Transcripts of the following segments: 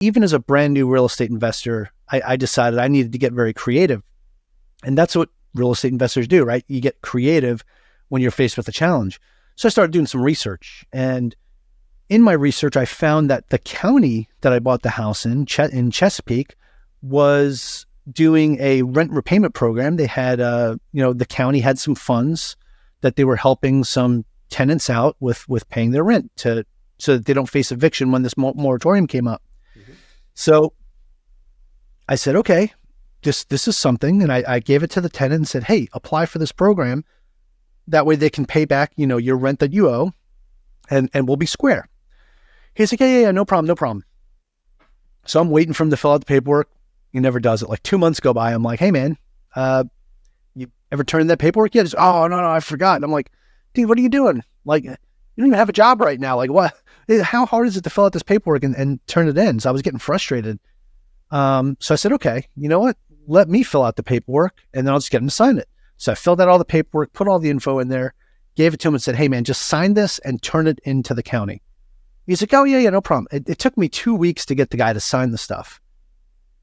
even as a brand new real estate investor, I decided I needed to get very creative. And that's what real estate investors do, right? You get creative when you're faced with a challenge. So I started doing some research. And in my research, I found that the county that I bought the house in Chesapeake was doing a rent repayment program. They had, the county had some funds that they were helping some tenants out with paying their rent so that they don't face eviction when this moratorium came up. Mm-hmm. So I said, okay, this is something. And I gave it to the tenant and said, hey, apply for this program. That way they can pay back, your rent that you owe and we'll be square. He's like, yeah, no problem. So I'm waiting for him to fill out the paperwork. He never does it. Like 2 months go by. I'm like, hey man, you ever turned that paperwork yet? He's, oh, no, I forgot. And I'm like, dude, what are you doing? Like, you don't even have a job right now. Like what? How hard is it to fill out this paperwork and turn it in? So I was getting frustrated. So I said, okay, you know what? Let me fill out the paperwork and then I'll just get him to sign it. So I filled out all the paperwork, put all the info in there, gave it to him and said, hey man, just sign this and turn it into the county. He's like, oh yeah, no problem. It took me 2 weeks to get the guy to sign the stuff.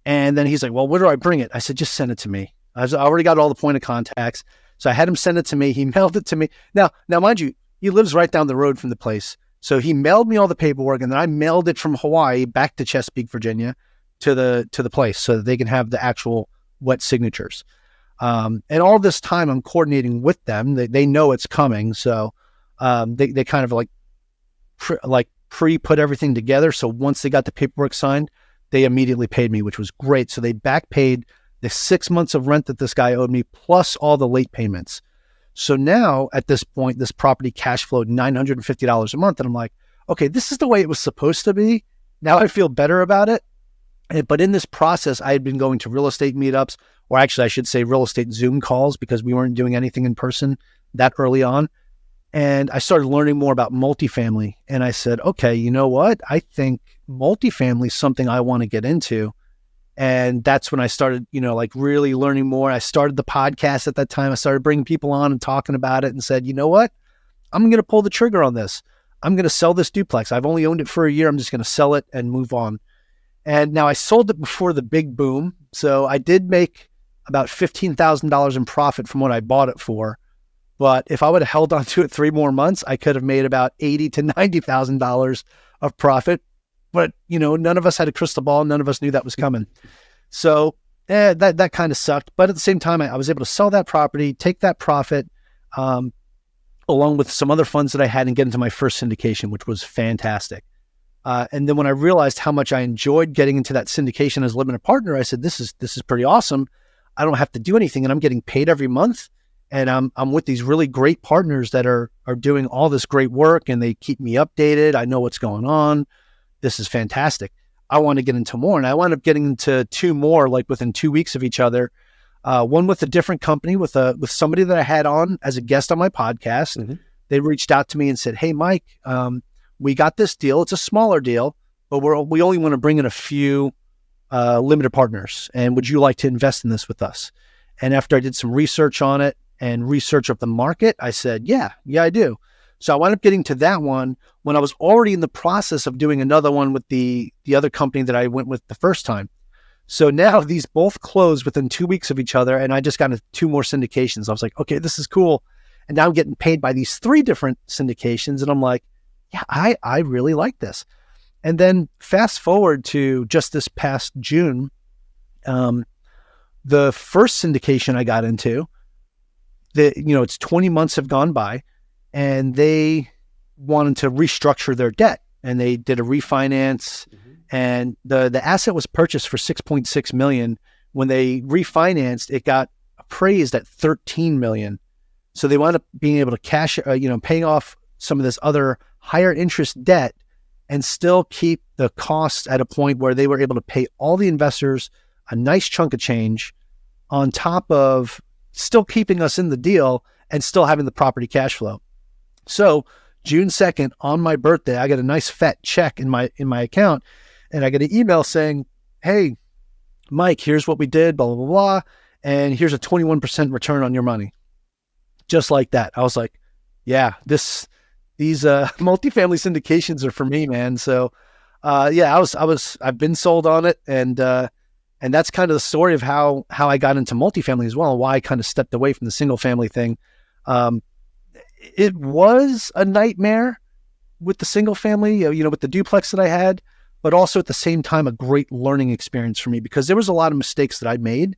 And then he's like, well, where do I bring it? I said, just send it to me. I already got all the point of contacts. So I had him send it to me. He mailed it to me. Now, mind you, he lives right down the road from the place. So he mailed me all the paperwork and then I mailed it from Hawaii back to Chesapeake, Virginia to the place so that they can have the actual wet signatures. And all this time I'm coordinating with them. They know it's coming. So they kind of pre-put everything together. So once they got the paperwork signed, they immediately paid me, which was great. So they back paid the 6 months of rent that this guy owed me, plus all the late payments. So now at this point, this property cash flowed $950 a month. And I'm like, okay, this is the way it was supposed to be. Now I feel better about it. But in this process, I had been going to real estate meetups, or actually I should say real estate Zoom calls, because we weren't doing anything in person that early on. And I started learning more about multifamily. And I said, okay, you know what? I think multifamily is something I want to get into. And that's when I started, really learning more. I started the podcast at that time. I started bringing people on and talking about it and said, you know what? I'm going to pull the trigger on this. I'm going to sell this duplex. I've only owned it for a year. I'm just going to sell it and move on. And now I sold it before the big boom. So I did make about $15,000 in profit from what I bought it for. But if I would have held on to it 3 more months, I could have made about $80,000 to $90,000 of profit. But, none of us had a crystal ball. None of us knew that was coming. So that kind of sucked. But at the same time, I was able to sell that property, take that profit, along with some other funds that I had, and get into my first syndication, which was fantastic. And then when I realized how much I enjoyed getting into that syndication as a limited partner, I said, this is pretty awesome. I don't have to do anything and I'm getting paid every month. And I'm with these really great partners that are doing all this great work and they keep me updated. I know what's going on. This is fantastic. I want to get into more. And I wound up getting into 2 more, like within 2 weeks of each other. One with a different company with somebody that I had on as a guest on my podcast. Mm-hmm. They reached out to me and said, hey, Mike, we got this deal. It's a smaller deal, but we only want to bring in a few limited partners. And would you like to invest in this with us? And after I did some research on it and research of the market, I said, yeah, I do. So I wound up getting to that one when I was already in the process of doing another one with the other company that I went with the first time. So now these both closed within 2 weeks of each other. And I just got 2 more syndications. I was like, okay, this is cool. And now I'm getting paid by these 3 different syndications. And I'm like, yeah, I really like this. And then fast forward to just this past June, the first syndication I got into, it's 20 months have gone by and they wanted to restructure their debt and they did a refinance. Mm-hmm. And the asset was purchased for $6.6 million. When they refinanced, it got appraised at $13 million. So they wound up being able to cash, paying off some of this other higher interest debt and still keep the costs at a point where they were able to pay all the investors a nice chunk of change on top of still keeping us in the deal and still having the property cash flow. So June 2nd on my birthday, I got a nice fat check in my account and I get an email saying, hey, Mike, here's what we did, blah, blah, blah, blah. And here's a 21% return on your money. Just like that. I was like, yeah, these multifamily syndications are for me, man. So Yeah, I've been sold on it, and that's kind of the story of how I got into multifamily as well, and why I kind of stepped away from the single family thing. Um, it was a nightmare with the single family, with the duplex that I had, but also at the same time, a great learning experience for me because there was a lot of mistakes that I made